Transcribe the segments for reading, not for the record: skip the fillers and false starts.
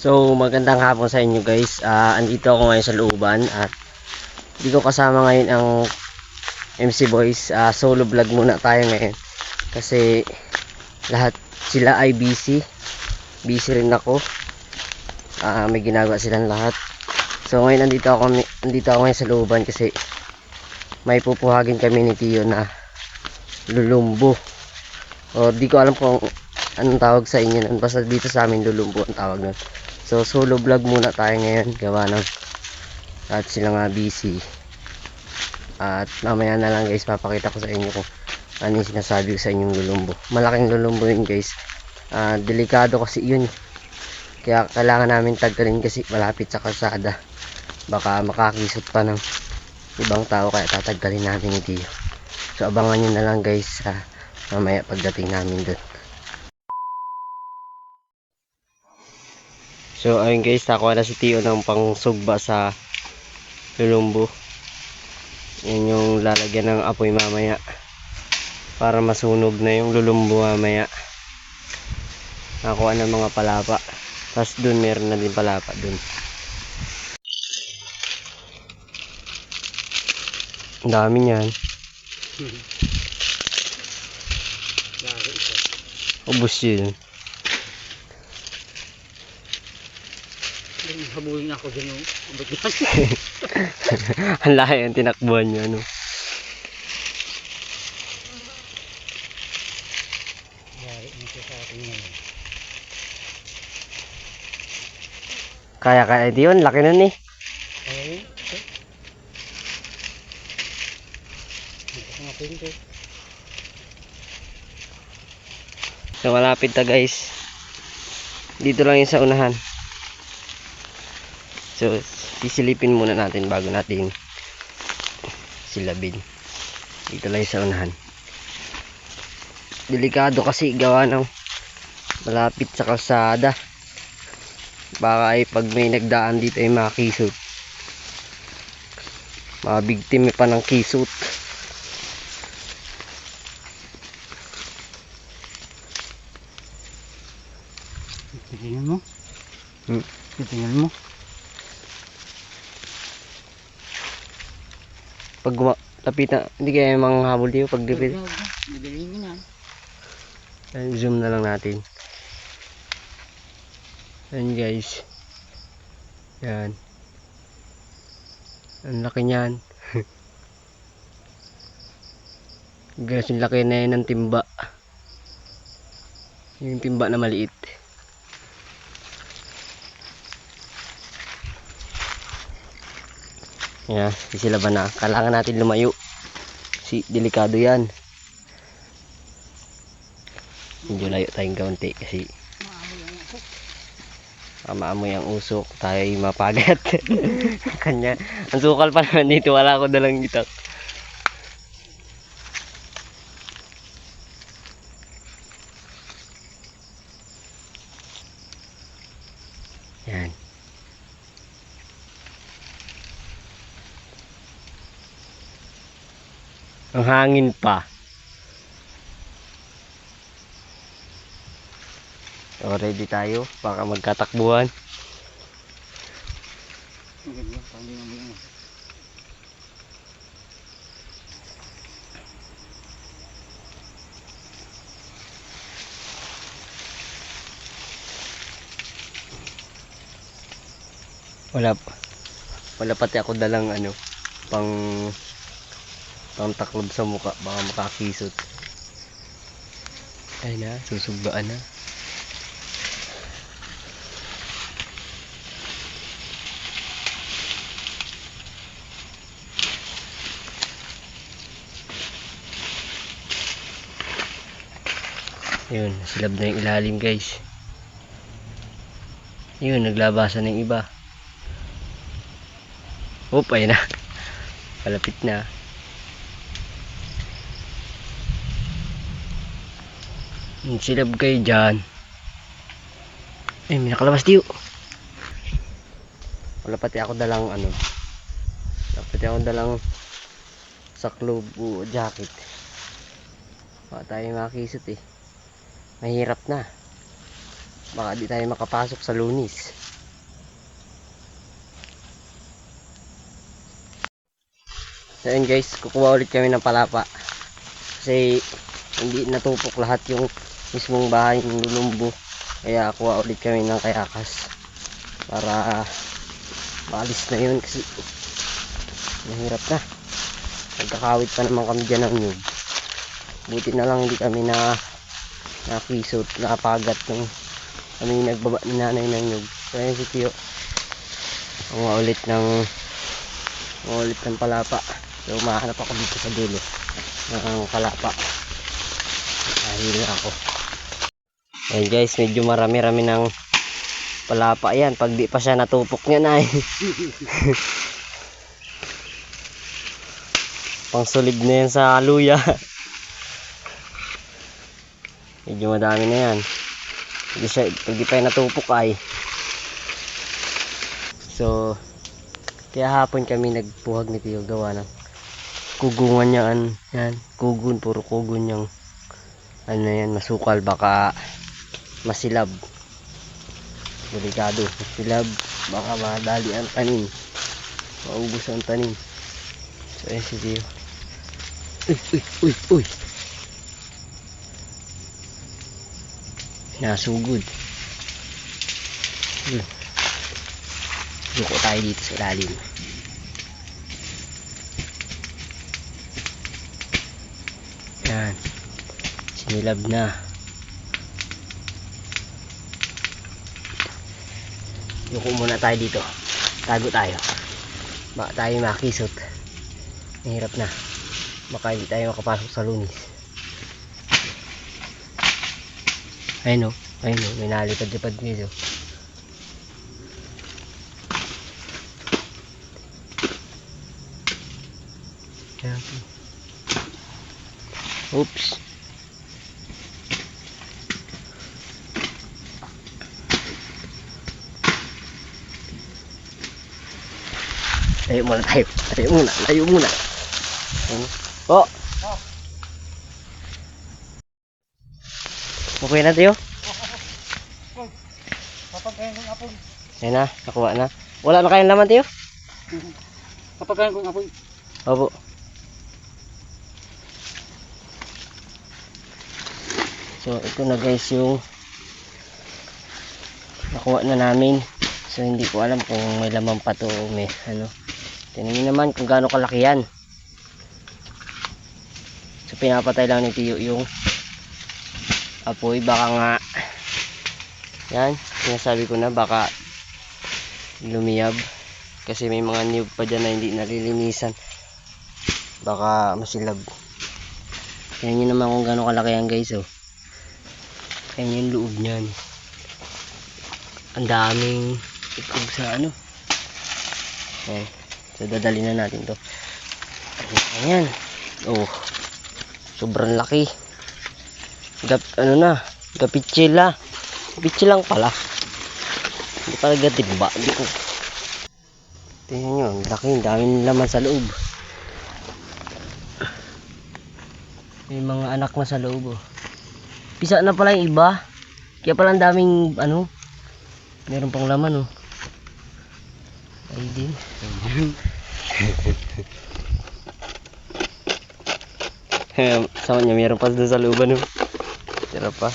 So magandang hapon sa inyo guys. Andito ako ngayon sa looban at di ko kasama ngayon ang MC Boys. Solo vlog muna tayo ngayon kasi lahat sila ay busy. Busy rin ako. May ginagawa silang lahat. So ngayon andito ako ngayon sa looban kasi may pupuhagin kami ni Tio na lulumbo. O di ko alam kung anong tawag sa inyo nun. Basta dito sa amin lulumbo ang tawag nun. So solo vlog muna tayo ngayon, gawa ng at sila nga busy. At mamaya na lang guys papakita ko sa inyo kung ano yung sinasabi ko sa inyong lulumbo. Malaking lulumbo yun guys. Delikado kasi yun, kaya kailangan namin tagkalin kasi malapit sa kalsada. Baka makakisot pa ng ibang tao, kaya tatagkalin namin ito. So abangan nyo na lang guys mamaya pagdating namin dun. So ayun guys, nakuha na si Tio ng pangsugba sa lulumbo. Yan yung lalagyan ng apoy mamaya para masunog na yung lulumbo mamaya. Nakuha ng mga palapa. Tapos dun meron na din palapa dun. Ang dami niyan. Ubus yun. Habulin ako dyan, Ang laki ang tinakbuhan niya, ano. Kaya di yun, laki nun eh. So malapit na guys. Dito lang yung sa unahan. So sisilipin muna natin bago natin silabin. Dito lang yung sa unahan. Delikado kasi gawa ng malapit sa kalsada. Baka ay pag may nagdaan dito ay makisot. Mabigtime pa ng kisot. Titingnan mo? Titingnan mo? Pag lapitan, hindi kaya manghabol dito pag lapit. Magaling yan. Zoom na lang natin. Ayan guys. Yan. Ang laki niyan. Gasing laki na yan ng timba. Yung timba na maliit. Yan, sisilaban na. Kailangan natin lumayo. Delikado yan. Medyo layo tayong kaunti kasi maamoy ang usok, tayo mapagat. Kanya, ang sukal pa naman dito, wala ko dalang itak. Yan. Ang hangin pa. So ready tayo, baka magkatakbuhan. Wala pati ako dalang pang taklob sa muka, baka makakisot. Ay na, susugdaan na. Yun, silab na yung ilalim guys. Yun, naglabasan ng iba. Oop, ayun na. Palapit na. Silab kayo dyan. Ay, may nakalabas diyo. Wala pati ako dalang saklob o jacket. Baka tayo makisot eh. Mahirap na. Baka di tayo makapasok sa Lunis. So yun guys, kukuha ulit kami ng palapa. Kasi hindi natupok lahat yung mismong bahay ng lulumbo. Kaya kuha ulit kami ng kayakas para maalis na yun kasi mahirap na. Nagkakawit pa naman kami dyan ng nyug. Buti na lang hindi kami nakisot, nakapagat nung kami nagbaba ni nanay ng nyug. So yun si Tio, kuha ulit ng palapa. So mahanap ako dito sa dulo ng palapa. Dahil ako. Ayan guys, medyo marami-rami ng palapa yan. Pag di pa siya natupok niya na pangsulid na yan sa luya. Medyo madami na yan. Pag di pa yan natupok ay. So, kaya hapon kami nagpuhag ni Tio gawa ng kugungan niya. Yan, kugun, puro kugun yung ano yan, masukal, baka masilab. Delikado, masilab, baka madali ang tanim, maubos ang tanim. So ayan si Tio. Uy nasugod. Luko tayo dito sa ilalim. Yan, sinilab na. Yuko muna tayo dito. Tago tayo. Baka tayo makisot. Mahirap na. Baka hindi tayo makapasok sa lunis. Ayun o. May nalipad-lipad dito. Oops. Layo muna. Oh. Okay na Tio? Papagkain kong apoy. Ayun na, nakuha na. Wala na kayong laman Tio? Papagkain kong apoy. Opo. So ito na guys yung nakuha na namin. So hindi ko alam kung may laman pa to o may ano. Tingnan naman kung gaano kalaki yan. So pinapatay lang ni Tio yung apoy. Baka nga yan, sinasabi ko na baka lumiyab. Kasi may mga niyog pa dyan na hindi nalilinisan. Baka masilab. Tingnan nyo naman kung gaano kalaki yan guys. Oh. Ayan yung loob niyan. Ang daming itlog sa ano. Ayan. So dadali na natin to. Ayan. Oh. Sobrang laki. Gapitsila. Pitsi lang pala. Hindi pala gatimba. Hindi ko. Tingnan nyo. Ang laki. Ang daming laman sa loob. May mga anak na sa loob. Oh. Pisa na pala yung iba. Kaya pala ang daming ano. Meron pang laman oh. Ay din. Sama niya meron pa doon sa looban oh. Tira pa.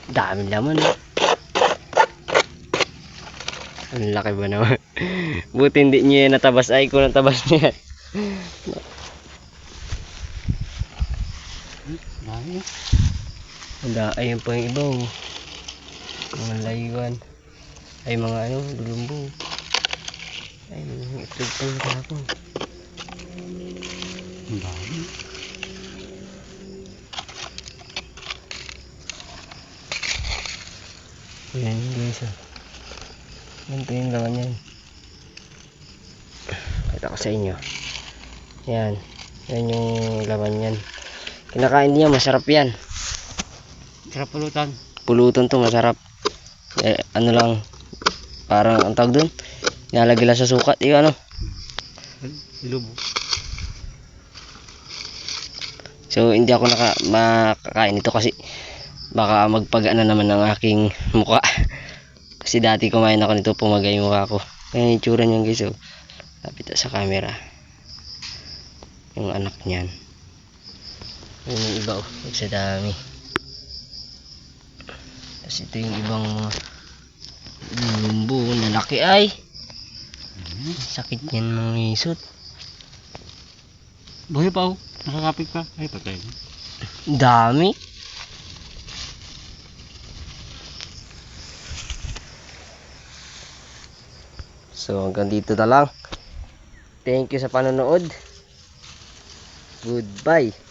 Daming laman oh. Ang laki ba naman. Buti hindi niya natabas. Ay ko natabas niya. Dami. Ayun pa yung iba oh. Mga layuan. Ay mga ano, lulumbo. Ay mga itlog pa yung kahapon. Ang dami. Ayan guys oh. Ganito yung laman yan. Kita ko sa inyo. Yan. Yan yung laman yan. Kinakain niya, masarap yan. Sarap pulutan. Pulutan to, masarap. Ano lang, parang ang tawag dun, nilalagay lang sa sukat, yung ano. Ilubo. So hindi ako makakain ito kasi baka magpagaan na naman ng aking mukha. Kasi dati kumain ako nito, pumagay yung mukha ko. Kaya yung itsura niyan guys oh. Lapit sa camera. yung anak niyan. Ayun yung iba, oh. Sa dami. Tapos ito yung ibang mga lumbo. Lalaki ay. Sakit niyan mga isot. Buhay pa oh. Nakakapit pa. Ay, patay. Dami. So hanggang dito na lang. Thank you sa panonood. Goodbye.